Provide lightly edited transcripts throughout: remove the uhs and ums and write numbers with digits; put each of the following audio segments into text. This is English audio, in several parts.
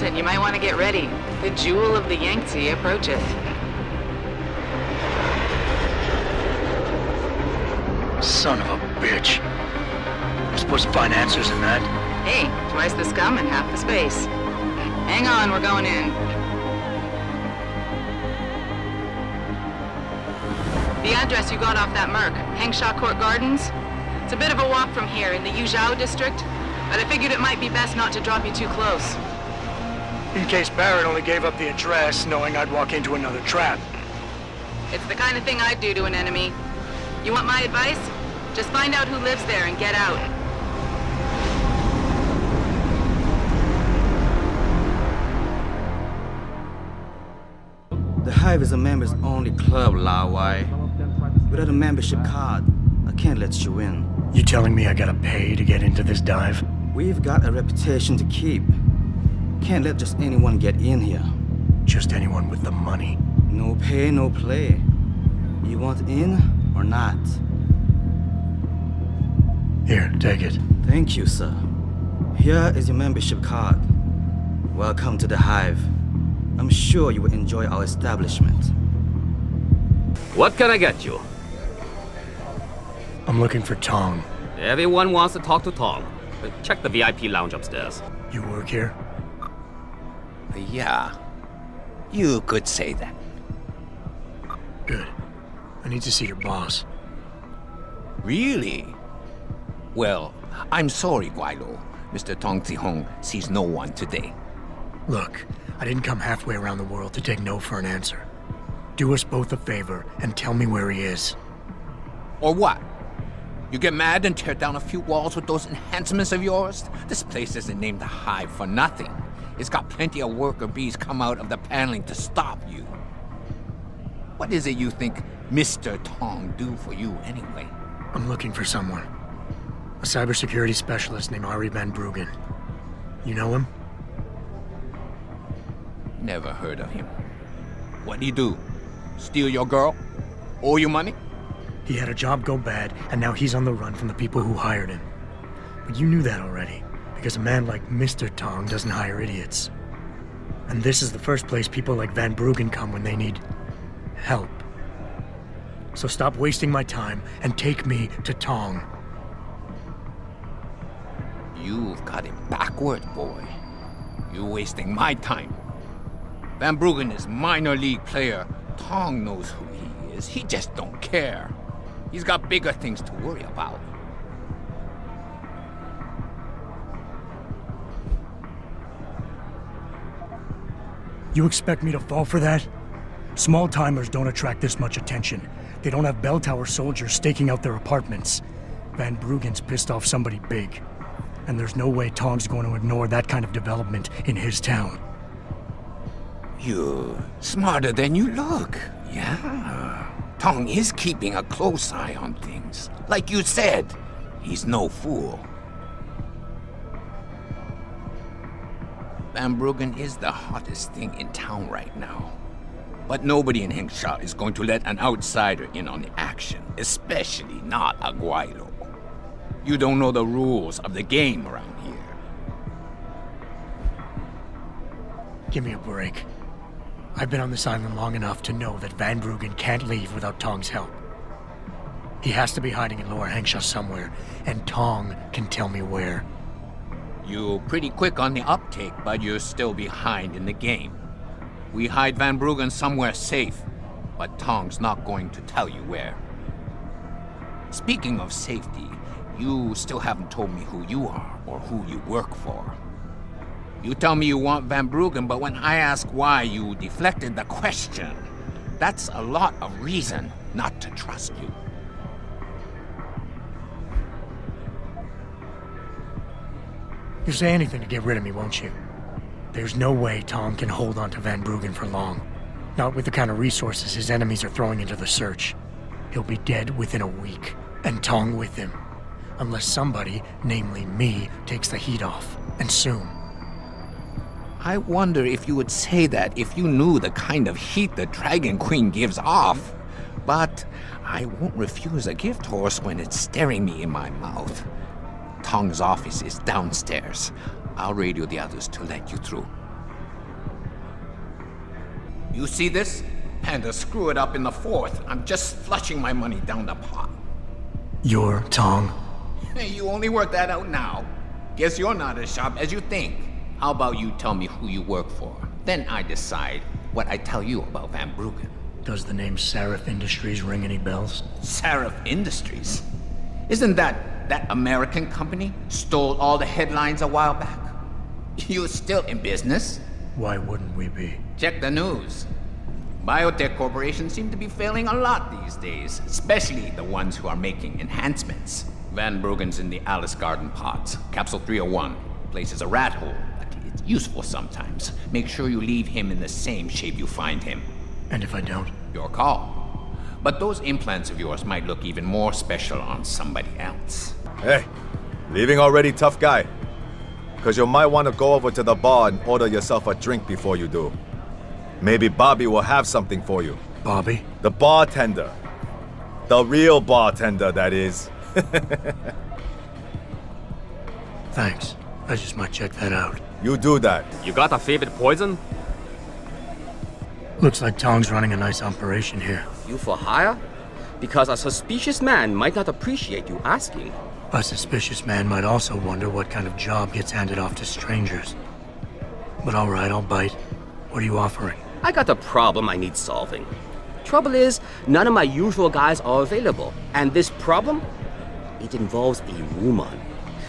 Captain, you might want to get ready. The Jewel of the Yangtze approaches. Son of a bitch. I'm supposed to find answers in that. Hey, twice the scum and half the space. Hang on, we're going in. The address you got off that Merc, Hengsha Court Gardens. It's a bit of a walk from here in the Yuzhou district, but I figured it might be best not to drop you too close. In case Barrett only gave up the address, knowing I'd walk into another trap. It's the kind of thing I'd do to an enemy. You want my advice? Just find out who lives there and get out. The Hive is a members-only club, Lao Wai. Without a membership card, I can't let you in. You telling me I gotta pay to get into this dive? We've got a reputation to keep. Can't let just anyone get in here. Just anyone with the money. No pay, no play. You want in or not? Here, take it. Thank you, sir. Here is your membership card. Welcome to the Hive. I'm sure you will enjoy our establishment. What can I get you? I'm looking for Tong. Everyone wants to talk to Tom. Check the VIP lounge upstairs. You work here? Yeah. You could say that. Good. I need to see your boss. Really? Well, I'm sorry, Guilo. Mr. Tong Zihong sees no one today. Look, I didn't come halfway around the world to take no for an answer. Do us both a favor and tell me where he is. Or what? You get mad and tear down a few walls with those enhancements of yours? This place isn't named the Hive for nothing. It's got plenty of worker bees come out of the paneling to stop you. What is it you think Mr. Tong do for you anyway? I'm looking for someone. A cybersecurity specialist named Ari Van Bruggen. You know him? Never heard of him. What'd he do? Steal your girl? Owe you money? He had a job go bad, and now he's on the run from the people who hired him. But you knew that already, because a man like Mr. Tong doesn't hire idiots. And this is the first place people like Van Bruggen come when they need help. So stop wasting my time and take me to Tong. You've got it backward, boy. You're wasting my time. Van Bruggen is minor league player. Tong knows who he is. He just don't care. He's got bigger things to worry about. You expect me to fall for that? Small-timers don't attract this much attention. They don't have bell tower soldiers staking out their apartments. Van Bruggen's pissed off somebody big. And there's no way Tong's going to ignore that kind of development in his town. You're smarter than you look, yeah. Tong is keeping a close eye on things. Like you said, he's no fool. Van Bruggen is the hottest thing in town right now. But nobody in Hengsha is going to let an outsider in on the action, especially not a Guilo. You don't know the rules of the game around here. Give me a break. I've been on this island long enough to know that Van Bruggen can't leave without Tong's help. He has to be hiding in Lower Hengsha somewhere, and Tong can tell me where. You're pretty quick on the uptake, but you're still behind in the game. We hide Van Bruggen somewhere safe, but Tong's not going to tell you where. Speaking of safety, you still haven't told me who you are or who you work for. You tell me you want Van Bruggen, but when I ask why, you deflected the question. That's a lot of reason not to trust you. You'll say anything to get rid of me, won't you? There's no way Tong can hold on to Van Bruggen for long. Not with the kind of resources his enemies are throwing into the search. He'll be dead within a week, and Tong with him. Unless somebody, namely me, takes the heat off, and soon. I wonder if you would say that if you knew the kind of heat the Dragon Queen gives off. But I won't refuse a gift horse when it's staring me in my mouth. Tong's office is downstairs. I'll radio the others to let you through. You see this? And to screw it up in the fourth, I'm just flushing my money down the pot. You're Tong. Hey, you only work that out now. Guess you're not as sharp as you think. How about you tell me who you work for? Then I decide what I tell you about Van Bruggen. Does the name Seraph Industries ring any bells? Seraph Industries? Isn't that American company stole all the headlines a while back? You're still in business? Why wouldn't we be? Check the news. Biotech corporations seem to be failing a lot these days, especially the ones who are making enhancements. Van Bruggen's in the Alice Garden pods. Capsule 301. Place is a rat hole, but it's useful sometimes. Make sure you leave him in the same shape you find him. And if I don't? Your call. But those implants of yours might look even more special on somebody else. Hey, leaving already, tough guy? Because you might want to go over to the bar and order yourself a drink before you do. Maybe Bobby will have something for you. Bobby? The bartender. The real bartender, that is. Thanks. I just might check that out. You do that. You got a favorite poison? Looks like Tong's running a nice operation here. You for hire? Because a suspicious man might not appreciate you asking. A suspicious man might also wonder what kind of job gets handed off to strangers. But all right, I'll bite. What are you offering? I got a problem I need solving. Trouble is, none of my usual guys are available. And this problem? It involves a woman.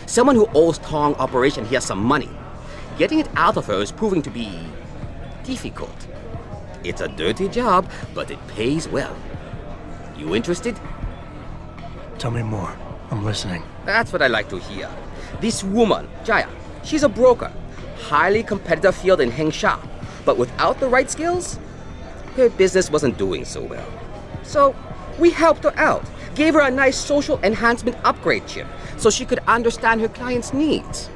Someone who owes Tong Operation here some money. Getting it out of her is proving to be difficult. It's a dirty job, but it pays well. You interested? Tell me more. I'm listening. That's what I like to hear. This woman, Jaya, she's a broker. Highly competitive field in Hengsha. But without the right skills, her business wasn't doing so well. So we helped her out. Gave her a nice social enhancement upgrade chip so she could understand her clients' needs.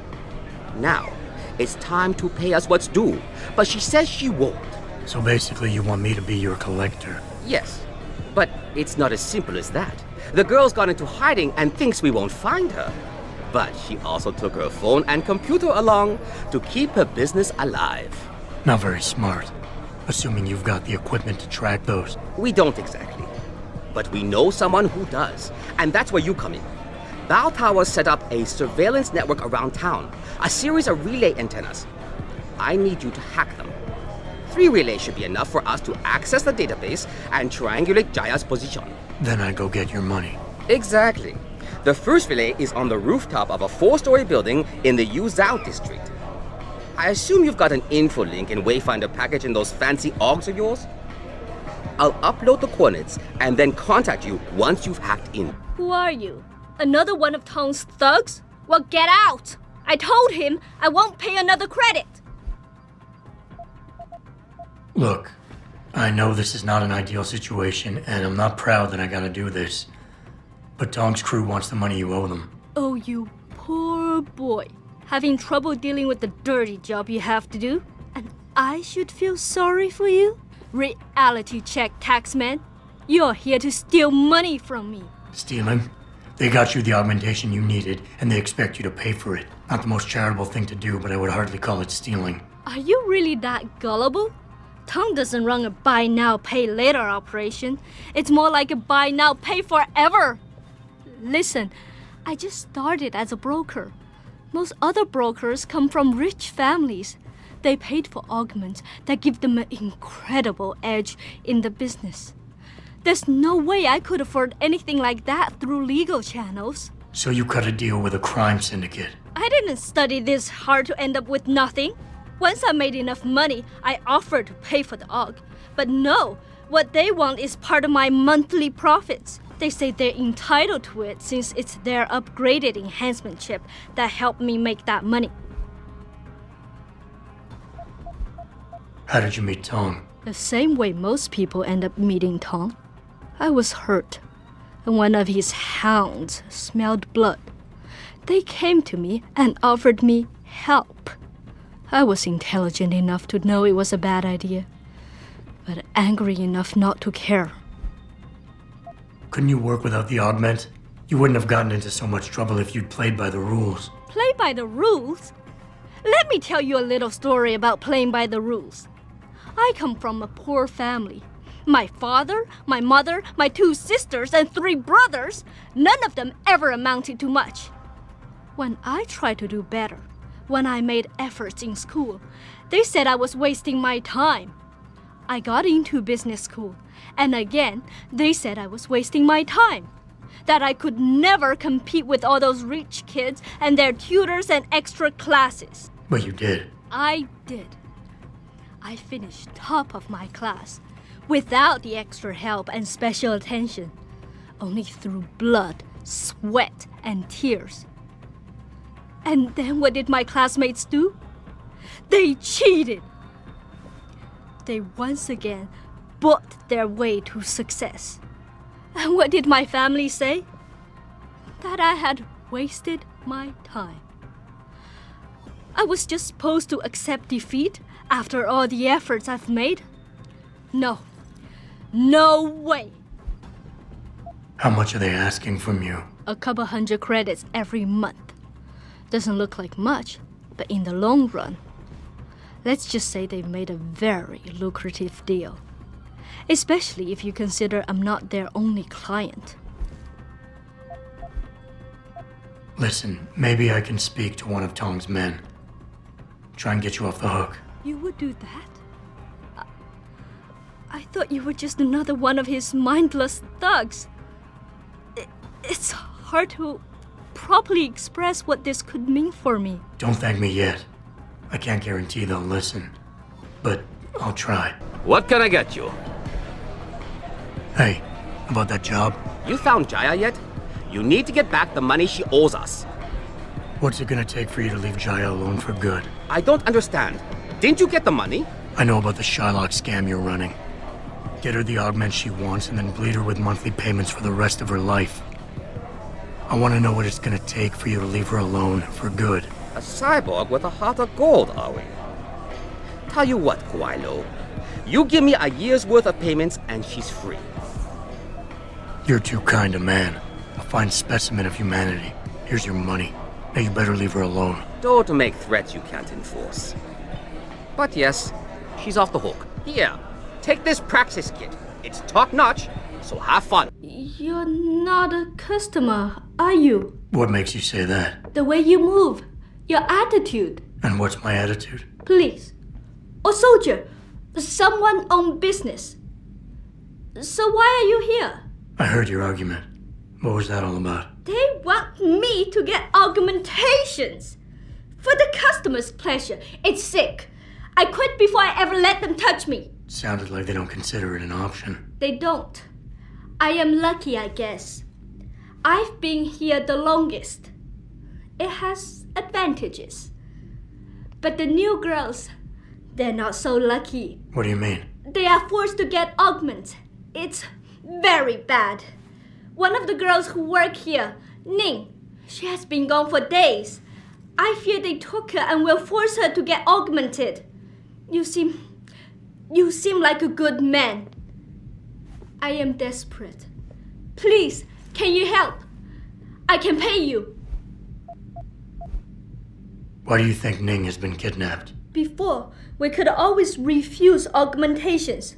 Now, it's time to pay us what's due, but she says she won't. So basically you want me to be your collector? Yes, but it's not as simple as that. The girl's gone into hiding and thinks we won't find her. But she also took her phone and computer along to keep her business alive. Not very smart. Assuming you've got the equipment to track those. We don't exactly. But we know someone who does. And that's where you come in. Bow Tower set up a surveillance network around town. A series of relay antennas. I need you to hack them. 3 relays should be enough for us to access the database and triangulate Jaya's position. Then I go get your money. Exactly. The first relay is on the rooftop of a 4-story building in the Yuzhou district. I assume you've got an info link and Wayfinder package in those fancy OGs of yours? I'll upload the coordinates and then contact you once you've hacked in. Who are you? Another one of Tong's thugs? Well, get out! I told him I won't pay another credit. Look, I know this is not an ideal situation, and I'm not proud that I gotta do this. But Tong's crew wants the money you owe them. Oh, you poor boy. Having trouble dealing with the dirty job you have to do? And I should feel sorry for you? Reality check, taxman. You're here to steal money from me. Stealing? They got you the augmentation you needed, and they expect you to pay for it. Not the most charitable thing to do, but I would hardly call it stealing. Are you really that gullible? Tong doesn't run a buy now, pay later operation. It's more like a buy now, pay forever. Listen, I just started as a broker. Most other brokers come from rich families. They paid for augments that give them an incredible edge in the business. There's no way I could afford anything like that through legal channels. So you cut a deal with a crime syndicate. I didn't study this hard to end up with nothing. Once I made enough money, I offered to pay for the aug. But no, what they want is part of my monthly profits. They say they're entitled to it since it's their upgraded enhancement chip that helped me make that money. How did you meet Tong? The same way most people end up meeting Tong. I was hurt, and one of his hounds smelled blood. They came to me and offered me help. I was intelligent enough to know it was a bad idea, but angry enough not to care. Couldn't you work without the augment? You wouldn't have gotten into so much trouble if you'd played by the rules. Play by the rules? Let me tell you a little story about playing by the rules. I come from a poor family. My father, my mother, my 2 sisters, and 3 brothers, none of them ever amounted to much. When I tried to do better, when I made efforts in school, they said I was wasting my time. I got into business school, and again, they said I was wasting my time. That I could never compete with all those rich kids and their tutors and extra classes. But you did. I did. I finished top of my class, without the extra help and special attention, only through blood, sweat, and tears. And then what did my classmates do? They cheated. They once again bought their way to success. And what did my family say? That I had wasted my time. I was just supposed to accept defeat after all the efforts I've made? No. No way. How much are they asking from you? A couple 100 credits every month. Doesn't look like much, but in the long run, let's just say they've made a very lucrative deal. Especially if you consider I'm not their only client. Listen, maybe I can speak to one of Tong's men. Try and get you off the hook. You would do that? I thought you were just another one of his mindless thugs. It's hard to properly express what this could mean for me. Don't thank me yet. I can't guarantee they'll listen, but I'll try. What can I get you? Hey, about that job? You found Jaya yet? You need to get back the money she owes us. What's it gonna take for you to leave Jaya alone for good? I don't understand. Didn't you get the money? I know about the Shylock scam you're running. Get her the augment she wants and then bleed her with monthly payments for the rest of her life. I want to know what it's gonna take for you to leave her alone for good. A cyborg with a heart of gold, are we? Tell you what, Guaylo. You give me a year's worth of payments and she's free. You're too kind a man. A fine specimen of humanity. Here's your money. Now you better leave her alone. Don't make threats you can't enforce. But yes, she's off the hook. Here, take this praxis kit. It's top-notch, so have fun. You're not a customer, are you? What makes you say that? The way you move, your attitude. And what's my attitude? Police. Or soldier. Someone on business. So why are you here? I heard your argument. What was that all about? They want me to get augmentations. For the customer's pleasure. It's sick. I quit before I ever let them touch me. Sounded like they don't consider it an option. They don't. I am lucky, I guess. I've been here the longest. It has advantages. But the new girls, they're not so lucky. What do you mean? They are forced to get augments. It's very bad. One of the girls who work here, Ning, she has been gone for days. I fear they took her and will force her to get augmented. You seem like a good man. I am desperate. Please, can you help? I can pay you. Why do you think Ning has been kidnapped? Before, we could always refuse augmentations.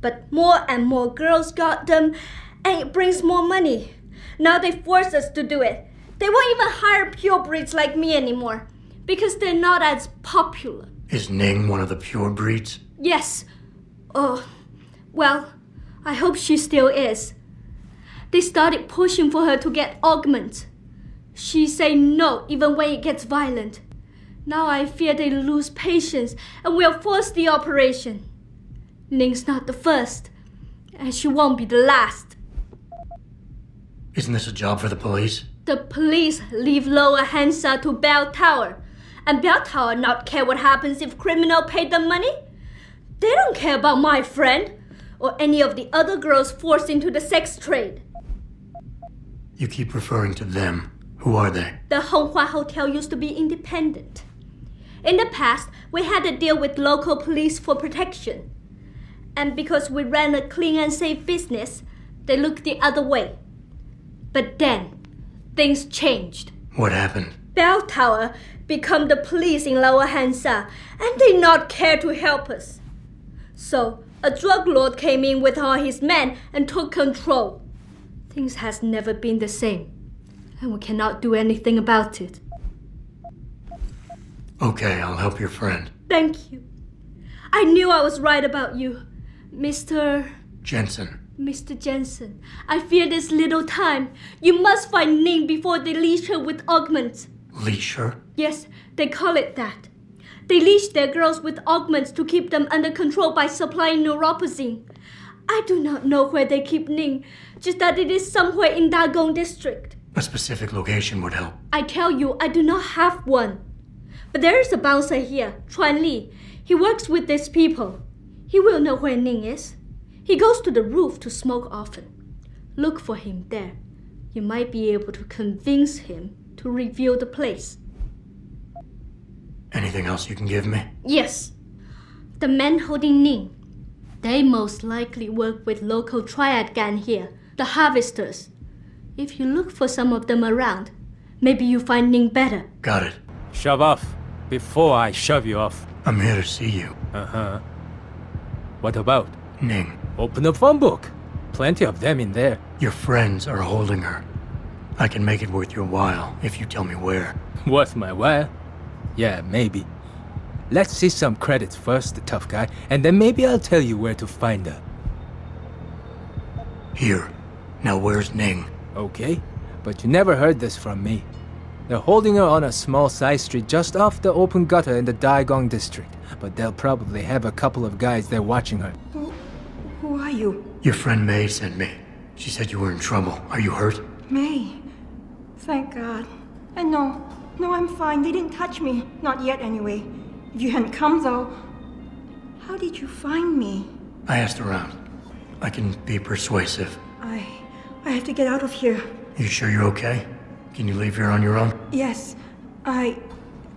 But more and more girls got them, and it brings more money. Now they force us to do it. They won't even hire pure breeds like me anymore, because they're not as popular. Is Ning one of the pure breeds? Yes. Oh, well, I hope she still is. They started pushing for her to get augments. She say no even when it gets violent. Now I fear they lose patience and will force the operation. Ning's not the first, and she won't be the last. Isn't this a job for the police? The police leave Lower Hansa to Bell Tower, and Bell Tower not care what happens if criminal pay them money. They don't care about my friend or any of the other girls forced into the sex trade. You keep referring to them. Who are they? The Honghua Hotel used to be independent. In the past, we had to deal with local police for protection. And because we ran a clean and safe business, they looked the other way. But then, things changed. What happened? Bell Tower become the police in Lower Hansa, and they not care to help us. So, a drug lord came in with all his men and took control. Things has never been the same, and we cannot do anything about it. Okay, I'll help your friend. Thank you. I knew I was right about you, Mr. Jensen. I fear this little time. You must find Ning before they leash her with augments. Leash her? Yes, they call it that. They leash their girls with augments to keep them under control by supplying neuropozyne. I do not know where they keep Ning, just that it is somewhere in Dagong district. A specific location would help. I tell you, I do not have one. But there is a bouncer here, Chuan Li. He works with these people. He will know where Ning is. He goes to the roof to smoke often. Look for him there. You might be able to convince him to reveal the place. Anything else you can give me? Yes. The men holding Ning. They most likely work with local triad gang here, the Harvesters. If you look for some of them around, maybe you find Ning better. Got it. Shove off before I shove you off. I'm here to see you. Uh-huh. What about? Ning, Open the phone book. Plenty of them in there. your friends are holding her. I can make it worth your while if you tell me where. Worth my while? Yeah, maybe. Let's see some credits first, the tough guy, and then maybe I'll tell you where to find her. Here. Now where's Ning? Okay? But you never heard this from me. They're holding her on a small side street just off the open gutter in the Daigong district. But they'll probably have a couple of guys there watching her. Who are you? Your friend May sent me. She said you were in trouble. Are you hurt? May. Thank God. And no, I'm fine. They didn't touch me. Not yet, anyway. If you hadn't come, though, how did you find me? I asked around. I can be persuasive. I have to get out of here. You sure you're okay? Can you leave here on your own? Yes,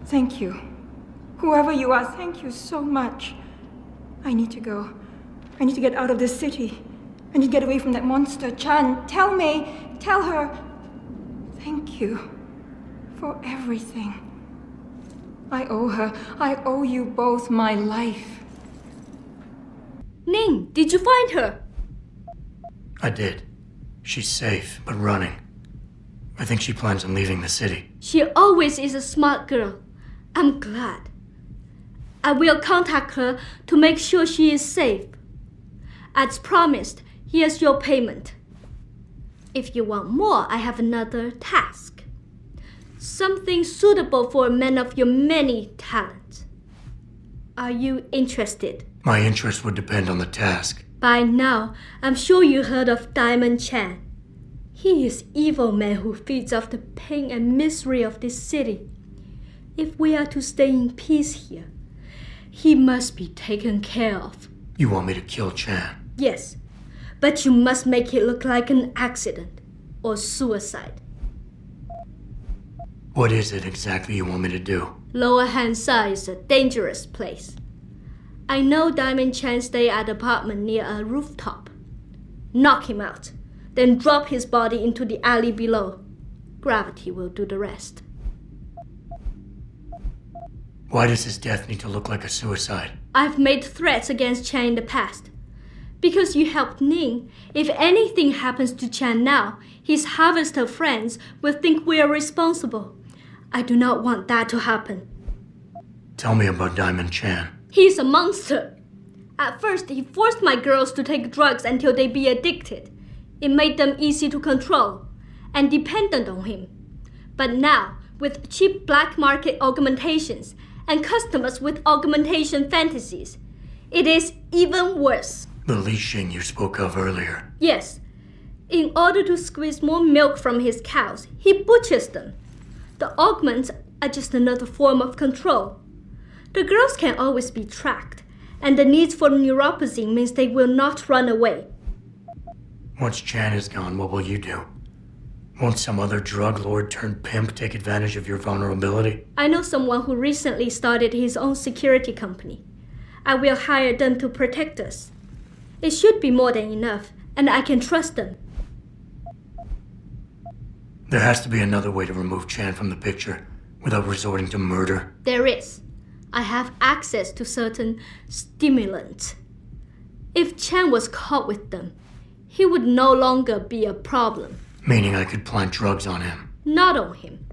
thank you. Whoever you are, thank you so much. I need to go. I need to get out of this city. I need to get away from that monster, Chan. Tell May, tell her. Thank you for everything. I owe her. I owe you both my life. Ning, did you find her? I did. She's safe, but running. I think she plans on leaving the city. She always is a smart girl. I'm glad. I will contact her to make sure she is safe. As promised, here's your payment. If you want more, I have another task. Something suitable for a man of your many talents. Are you interested? My interest would depend on the task. By now, I'm sure you heard of Diamond Chan. He is evil man who feeds off the pain and misery of this city. If we are to stay in peace here, he must be taken care of. You want me to kill Chan? Yes, but you must make it look like an accident or suicide. What is it exactly you want me to do? Lower Hansa is a dangerous place. I know Diamond Chan stay at an apartment near a rooftop. Knock him out, then drop his body into the alley below. Gravity will do the rest. Why does his death need to look like a suicide? I've made threats against Chan in the past. Because you helped Ning, if anything happens to Chan now, his harvester friends will think we are responsible. I do not want that to happen. Tell me about Diamond Chan. He's a monster. At first, he forced my girls to take drugs until they be addicted. It made them easy to control and dependent on him. But now, with cheap black market augmentations and customers with augmentation fantasies, it is even worse. The leashing you spoke of earlier. Yes. In order to squeeze more milk from his cows, he butchers them. The augments are just another form of control. The girls can always be tracked, and the needs for neuropozyne means they will not run away. Once Chan is gone, what will you do? Won't some other drug lord turned pimp take advantage of your vulnerability? I know someone who recently started his own security company. I will hire them to protect us. It should be more than enough, and I can trust them. There has to be another way to remove Chan from the picture without resorting to murder. There is. I have access to certain stimulants. If Chan was caught with them, he would no longer be a problem. Meaning I could plant drugs on him. Not on him.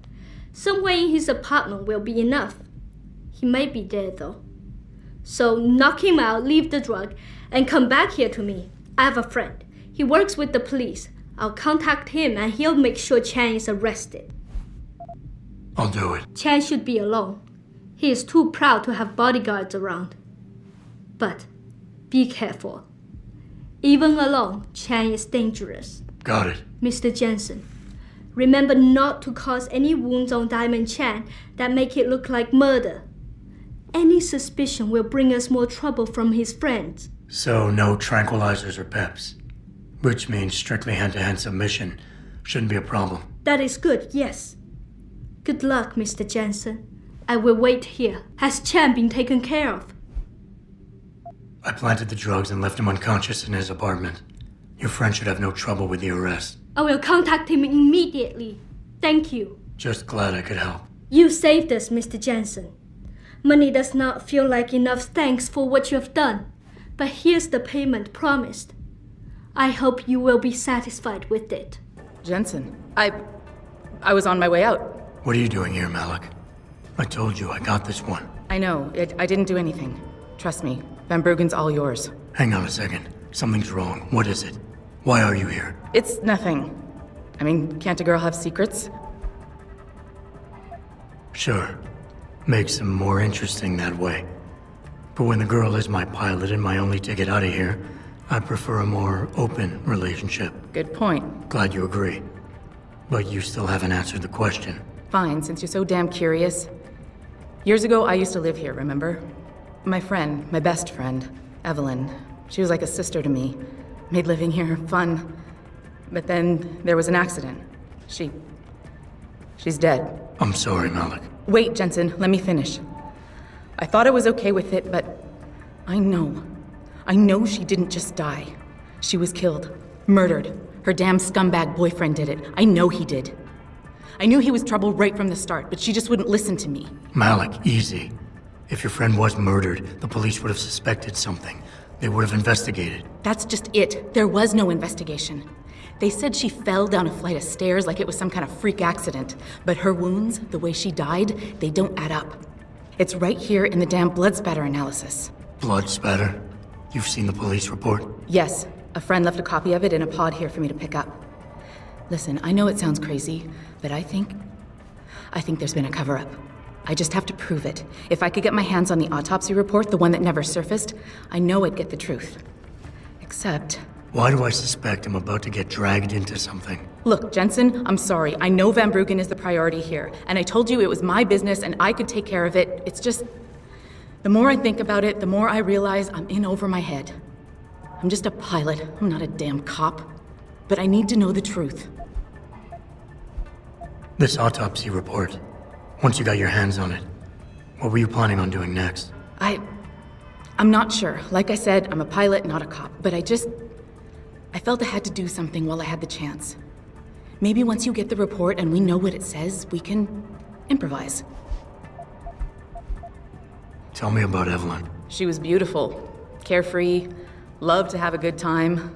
Somewhere in his apartment will be enough. He may be dead though. So knock him out, leave the drug, and come back here to me. I have a friend. He works with the police. I'll contact him and he'll make sure Chan is arrested. I'll do it. Chan should be alone. He is too proud to have bodyguards around. But be careful. Even alone, Chan is dangerous. Got it. Mr. Jensen, remember not to cause any wounds on Diamond Chan that make it look like murder. Any suspicion will bring us more trouble from his friends. So no tranquilizers or peps. Which means strictly hand-to-hand submission. Shouldn't be a problem. That is good, yes. Good luck, Mr. Jensen. I will wait here. Has Chan been taken care of? I planted the drugs and left him unconscious in his apartment. Your friend should have no trouble with the arrest. I will contact him immediately. Thank you. Just glad I could help. You saved us, Mr. Jensen. Money does not feel like enough thanks for what you have done. But here's the payment promised. I hope you will be satisfied with it. Jensen, I was on my way out. What are you doing here, Malik? I told you I got this one. I know. I didn't do anything. Trust me. Van Bruggen's all yours. Hang on a second. Something's wrong. What is it? Why are you here? It's nothing. I mean, can't a girl have secrets? Sure. Makes them more interesting that way. But when the girl is my pilot and my only ticket out of here, I prefer a more open relationship. Good point. Glad you agree. But you still haven't answered the question. Fine, since you're so damn curious. Years ago, I used to live here, remember? My friend, my best friend, Evelyn. She was like a sister to me. Made living here fun. But then there was an accident. She's dead. I'm sorry, Malik. Wait, Jensen, let me finish. I thought I was okay with it, but I know she didn't just die. She was killed. Murdered. Her damn scumbag boyfriend did it. I know he did. I knew he was trouble right from the start, but she just wouldn't listen to me. Malik, easy. If your friend was murdered, the police would have suspected something. They would have investigated. That's just it. There was no investigation. They said she fell down a flight of stairs like it was some kind of freak accident. But her wounds, the way she died, they don't add up. It's right here in the damn blood spatter analysis. Blood spatter? You've seen the police report? Yes. A friend left a copy of it in a pod here for me to pick up. Listen, I know it sounds crazy, but I think there's been a cover-up. I just have to prove it. If I could get my hands on the autopsy report, the one that never surfaced, I know I'd get the truth. Except... Why do I suspect I'm about to get dragged into something? Look, Jensen, I'm sorry. I know Van Bruggen is the priority here, and I told you it was my business and I could take care of it. It's just... The more I think about it, the more I realize I'm in over my head. I'm just a pilot. I'm not a damn cop. But I need to know the truth. This autopsy report, once you got your hands on it, what were you planning on doing next? I'm not sure. Like I said, I'm a pilot, not a cop. But I felt I had to do something while I had the chance. Maybe once you get the report and we know what it says, we can improvise. Tell me about Evelyn. She was beautiful, carefree, loved to have a good time.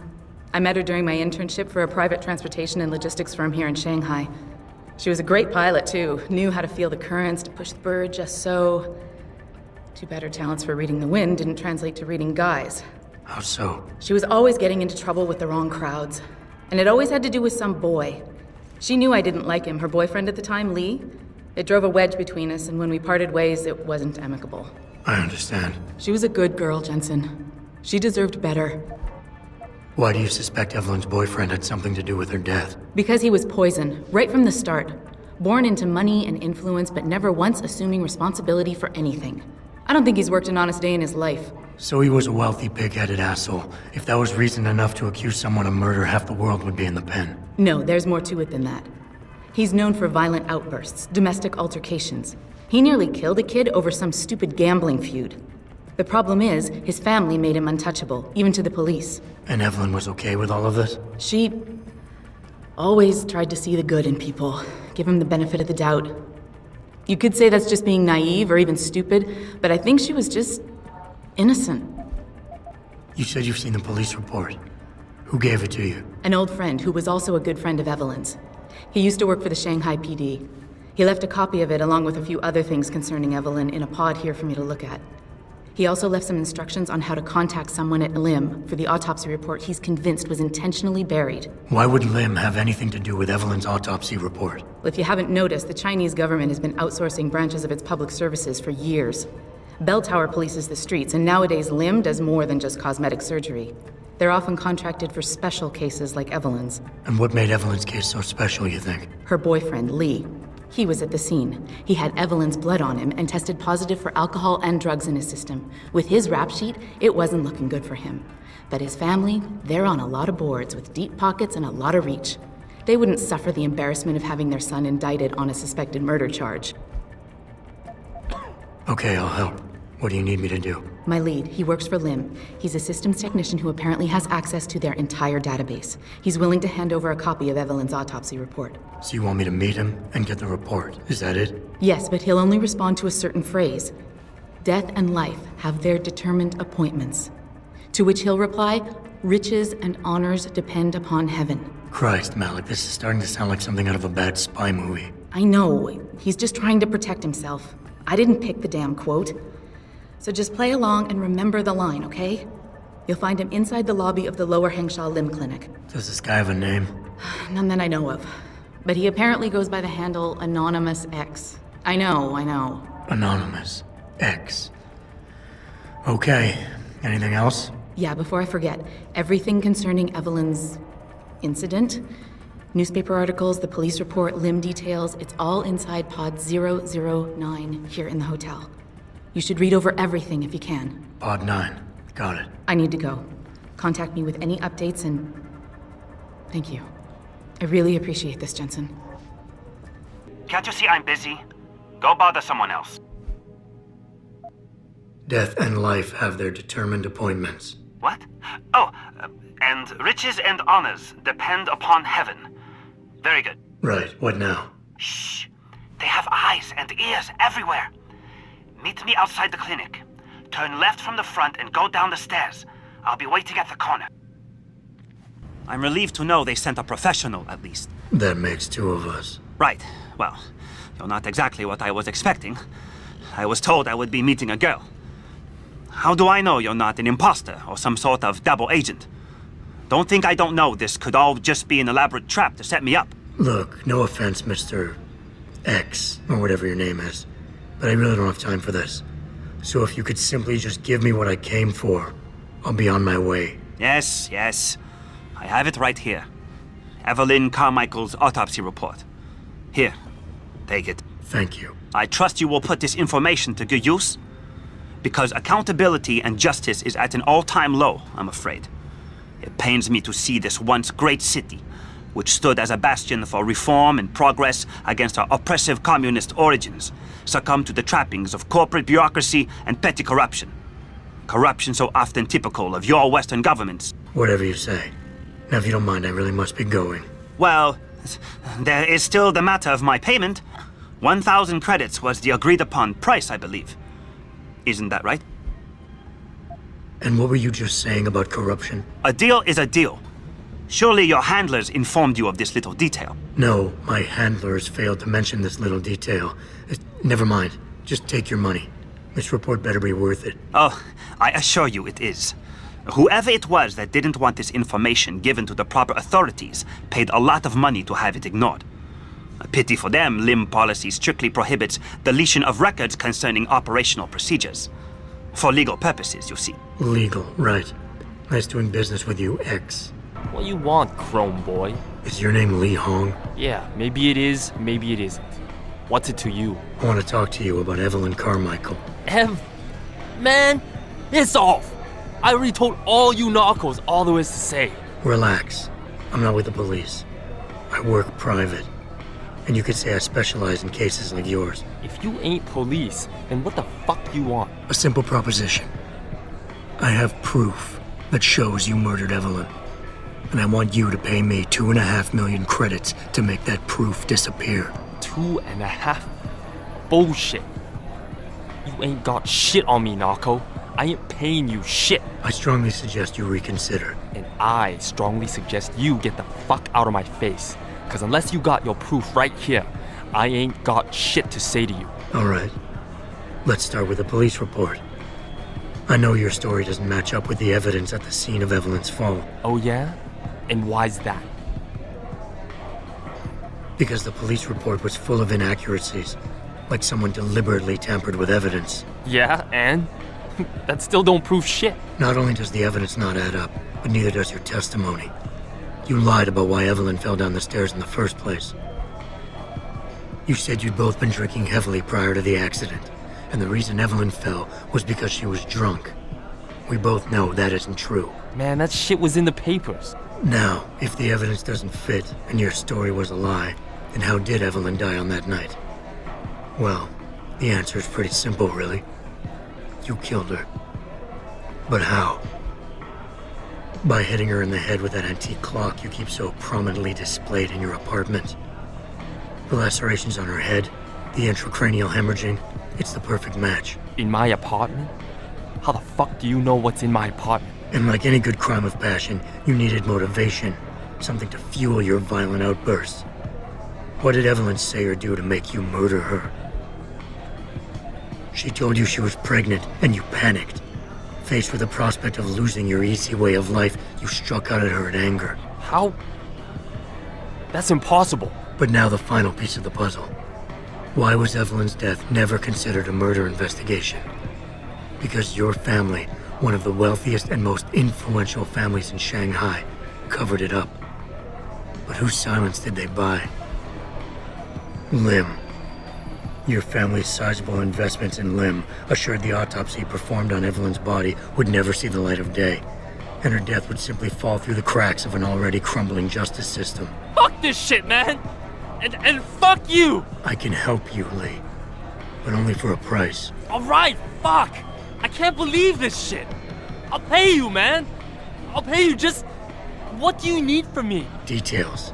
I met her during my internship for a private transportation and logistics firm here in Shanghai. She was a great pilot, too. Knew how to feel the currents, to push the bird just so. Too bad her talents for reading the wind didn't translate to reading guys. How so? She was always getting into trouble with the wrong crowds. And it always had to do with some boy. She knew I didn't like him. Her boyfriend at the time, Lee, it drove a wedge between us, and when we parted ways, it wasn't amicable. I understand. She was a good girl, Jensen. She deserved better. Why do you suspect Evelyn's boyfriend had something to do with her death? Because he was poison, right from the start. Born into money and influence, but never once assuming responsibility for anything. I don't think he's worked an honest day in his life. So he was a wealthy, pig-headed asshole. If that was reason enough to accuse someone of murder, half the world would be in the pen. No, there's more to it than that. He's known for violent outbursts, domestic altercations. He nearly killed a kid over some stupid gambling feud. The problem is, his family made him untouchable, even to the police. And Evelyn was okay with all of this? She always tried to see the good in people, give him the benefit of the doubt. You could say that's just being naive or even stupid, but I think she was just innocent. You said you've seen the police report. Who gave it to you? An old friend who was also a good friend of Evelyn's. He used to work for the Shanghai PD. He left a copy of it along with a few other things concerning Evelyn in a pod here for me to look at. He also left some instructions on how to contact someone at Lim for the autopsy report he's convinced was intentionally buried. Why would Lim have anything to do with Evelyn's autopsy report? Well, if you haven't noticed, the Chinese government has been outsourcing branches of its public services for years. Bell Tower polices the streets, and nowadays Lim does more than just cosmetic surgery. They're often contracted for special cases like Evelyn's. And what made Evelyn's case so special, you think? Her boyfriend, Lee. He was at the scene. He had Evelyn's blood on him and tested positive for alcohol and drugs in his system. With his rap sheet, it wasn't looking good for him. But his family, they're on a lot of boards with deep pockets and a lot of reach. They wouldn't suffer the embarrassment of having their son indicted on a suspected murder charge. Okay, I'll help. What do you need me to do? My lead, he works for Lim. He's a systems technician who apparently has access to their entire database. He's willing to hand over a copy of Evelyn's autopsy report. So you want me to meet him and get the report? Is that it? Yes, but he'll only respond to a certain phrase. Death and life have their determined appointments. To which he'll reply, riches and honors depend upon heaven. Christ, Malik, this is starting to sound like something out of a bad spy movie. I know. He's just trying to protect himself. I didn't pick the damn quote. So just play along and remember the line, okay? You'll find him inside the lobby of the Lower Hengsha Lim Clinic. Does this guy have a name? None that I know of. But he apparently goes by the handle Anonymous X. I know. Anonymous X. Okay. Anything else? Yeah, before I forget, everything concerning Evelyn's incident, newspaper articles, the police report, Lim details, it's all inside pod 009 here in the hotel. You should read over everything if you can. Pod 9. Got it. I need to go. Contact me with any updates and... Thank you. I really appreciate this, Jensen. Can't you see I'm busy? Go bother someone else. Death and life have their determined appointments. What? Oh, and riches and honors depend upon heaven. Very good. Right. What now? Shh. They have eyes and ears everywhere. Meet me outside the clinic. Turn left from the front and go down the stairs. I'll be waiting at the corner. I'm relieved to know they sent a professional, at least. That makes two of us. Right. Well, you're not exactly what I was expecting. I was told I would be meeting a girl. How do I know you're not an imposter or some sort of double agent? Don't think I don't know this could all just be an elaborate trap to set me up. Look, no offense, Mr. X, or whatever your name is, but I really don't have time for this. So if you could simply just give me what I came for, I'll be on my way. Yes. I have it right here. Evelyn Carmichael's autopsy report. Here, take it. Thank you. I trust you will put this information to good use, because accountability and justice is at an all-time low, I'm afraid. It pains me to see this once great city, which stood as a bastion for reform and progress against our oppressive communist origins, succumb to the trappings of corporate bureaucracy and petty corruption. Corruption so often typical of your Western governments. Whatever you say. Now, if you don't mind, I really must be going. Well, there is still the matter of my payment. 1,000 credits was the agreed-upon price, I believe. Isn't that right? And what were you just saying about corruption? A deal is a deal. Surely your handlers informed you of this little detail. No, my handlers failed to mention this little detail. Never mind. Just take your money. This report better be worth it. Oh, I assure you it is. Whoever it was that didn't want this information given to the proper authorities paid a lot of money to have it ignored. A pity for them, Lim policy strictly prohibits deletion of records concerning operational procedures. For legal purposes, you see. Legal, right. Nice doing business with you, X. What you want, Chrome Boy? Is your name Lee Hong? Yeah, maybe it is, maybe it isn't. What's it to you? I want to talk to you about Evelyn Carmichael. Man, piss off! I already told all you narcos all there is to say. Relax. I'm not with the police. I work private. And you could say I specialize in cases like yours. If you ain't police, then what the fuck you want? A simple proposition. I have proof that shows you murdered Evelyn. And I want you to pay me 2.5 million credits to make that proof disappear. 2.5? Bullshit. You ain't got shit on me, narco. I ain't paying you shit. I strongly suggest you reconsider. And I strongly suggest you get the fuck out of my face. Because unless you got your proof right here, I ain't got shit to say to you. All right. Let's start with the police report. I know your story doesn't match up with the evidence at the scene of Evelyn's fall. Oh yeah? And why's that? Because the police report was full of inaccuracies. Like someone deliberately tampered with evidence. Yeah, and? That still don't prove shit. Not only does the evidence not add up, but neither does your testimony. You lied about why Evelyn fell down the stairs in the first place. You said you'd both been drinking heavily prior to the accident, and the reason Evelyn fell was because she was drunk. We both know that isn't true. Man, that shit was in the papers. Now, if the evidence doesn't fit, and your story was a lie, then how did Evelyn die on that night? Well, the answer is pretty simple, really. You killed her. But how? By hitting her in the head with that antique clock you keep so prominently displayed in your apartment. The lacerations on her head, the intracranial hemorrhaging, it's the perfect match. In my apartment? How the fuck do you know what's in my apartment? And like any good crime of passion, you needed motivation, something to fuel your violent outbursts. What did Evelyn say or do to make you murder her? She told you she was pregnant, and you panicked. Faced with the prospect of losing your easy way of life, you struck out at her in anger. How? That's impossible. But now the final piece of the puzzle. Why was Evelyn's death never considered a murder investigation? Because your family, one of the wealthiest and most influential families in Shanghai, covered it up. But whose silence did they buy? Lim. Your family's sizable investments in Lim assured the autopsy performed on Evelyn's body would never see the light of day, and her death would simply fall through the cracks of an already crumbling justice system. Fuck this shit, man! And fuck you! I can help you, Lee, but only for a price. Alright, fuck! I can't believe this shit! I'll pay you, man! I'll pay you, just... What do you need from me? Details.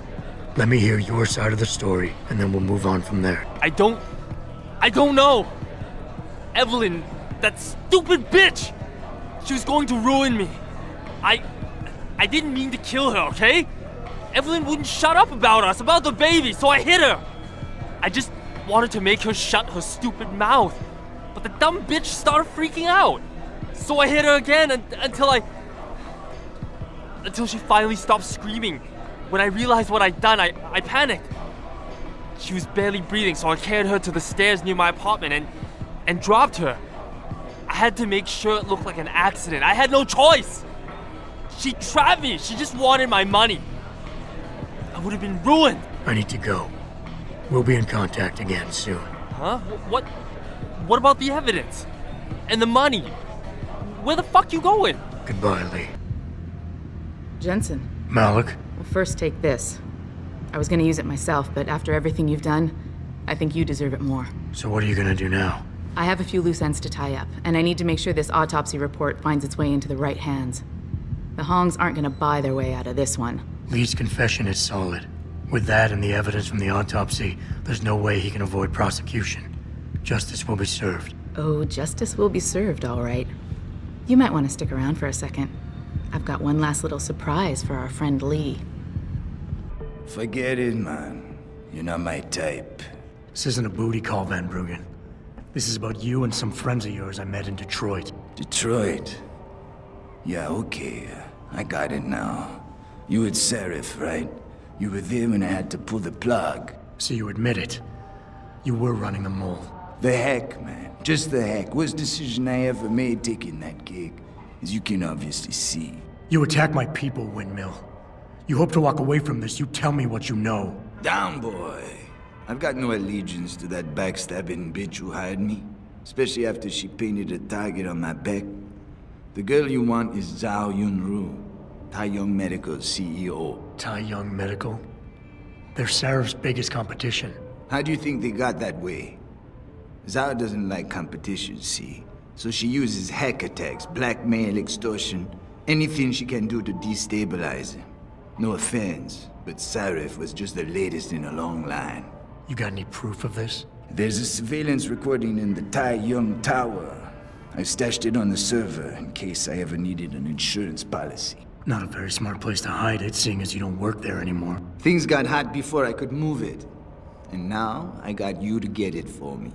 Let me hear your side of the story, and then we'll move on from there. I don't know. Evelyn, that stupid bitch! She was going to ruin me. I didn't mean to kill her, okay? Evelyn wouldn't shut up about us, about the baby, so I hit her. I just wanted to make her shut her stupid mouth. But the dumb bitch started freaking out. So I hit her again until she finally stopped screaming. When I realized what I'd done, I panicked. She was barely breathing, so I carried her to the stairs near my apartment and dropped her. I had to make sure it looked like an accident. I had no choice. She trapped me. She just wanted my money. I would have been ruined. I need to go. We'll be in contact again soon. Huh? What about the evidence? And the money? Where the fuck you going? Goodbye, Lee. Jensen. Malik. Well, first take this. I was gonna use it myself, but after everything you've done, I think you deserve it more. So what are you gonna do now? I have a few loose ends to tie up, and I need to make sure this autopsy report finds its way into the right hands. The Hongs aren't gonna buy their way out of this one. Lee's confession is solid. With that and the evidence from the autopsy, there's no way he can avoid prosecution. Justice will be served. Oh, justice will be served, all right. You might want to stick around for a second. I've got one last little surprise for our friend Lee. Forget it, man. You're not my type. This isn't a booty call, Van Bruggen. This is about you and some friends of yours I met in Detroit. Detroit? Yeah, okay. I got it now. You with Seraph, right? You were there when I had to pull the plug. So you admit it. You were running the mole. The heck, man. Just the heck. Worst decision I ever made taking that gig. As you can obviously see. You attack my people, Windmill. You hope to walk away from this, you tell me what you know. Down, boy. I've got no allegiance to that backstabbing bitch who hired me. Especially after she painted a target on my back. The girl you want is Zhao Yunru, Tai Young Medical's CEO. Tai Young Medical? They're Seraph's biggest competition. How do you think they got that way? Zhao doesn't like competition, see? So she uses hack attacks, blackmail, extortion, anything she can do to destabilize him. No offense, but Seraph was just the latest in a long line. You got any proof of this? There's a surveillance recording in the Tai Young Tower. I stashed it on the server in case I ever needed an insurance policy. Not a very smart place to hide it, seeing as you don't work there anymore. Things got hot before I could move it. And now, I got you to get it for me.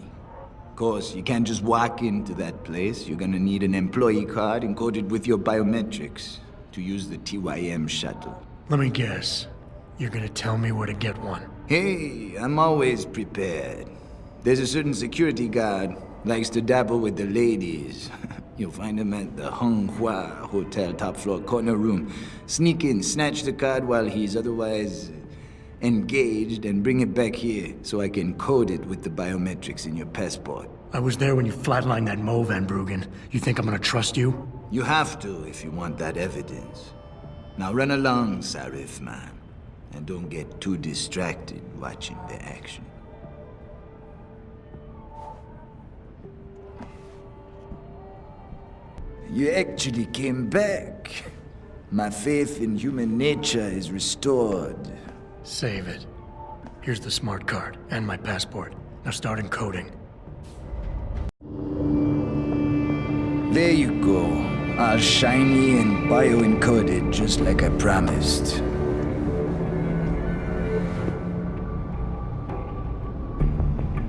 Of course, you can't just walk into that place. You're gonna need an employee card encoded with your biometrics to use the TYM shuttle. Let me guess. You're gonna tell me where to get one. Hey, I'm always prepared. There's a certain security guard, likes to dabble with the ladies. You'll find him at the Hung Hua Hotel top floor corner room. Sneak in, snatch the card while he's otherwise engaged, and bring it back here so I can code it with the biometrics in your passport. I was there when you flatlined that Mo, Van Bruggen. You think I'm gonna trust you? You have to if you want that evidence. Now run along, Sarif, man. And don't get too distracted watching the action. You actually came back. My faith in human nature is restored. Save it. Here's the smart card and my passport. Now start encoding. There you go. All shiny and bio-encoded, just like I promised.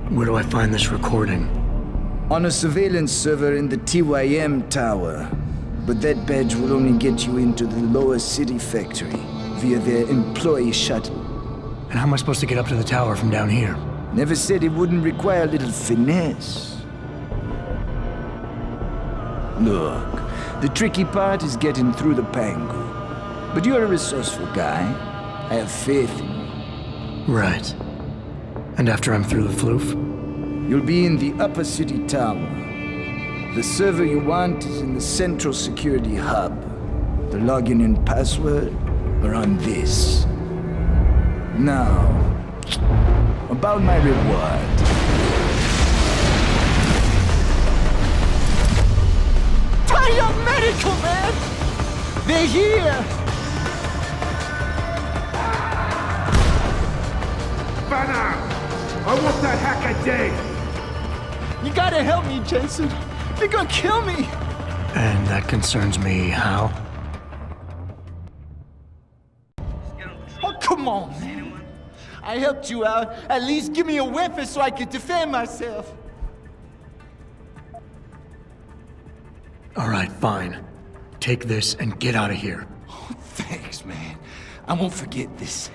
Where do I find this recording? On a surveillance server in the TYM tower. But that badge will only get you into the lower city factory via their employee shuttle. And how am I supposed to get up to the tower from down here? Never said it wouldn't require a little finesse. Look, the tricky part is getting through the Pangu. But you're a resourceful guy. I have faith in you. Right. And after I'm through the floof? You'll be in the upper city tower. The server you want is in the central security hub. The login and password are on this. Now, about my reward. Medical, man! They're here! Banner! I want that hacker dead! You gotta help me, Jensen. They're gonna kill me! And that concerns me how? Oh, come on, man. I helped you out. At least give me a weapon so I can defend myself. All right, fine. Take this and get out of here. Oh, thanks, man. I won't forget this.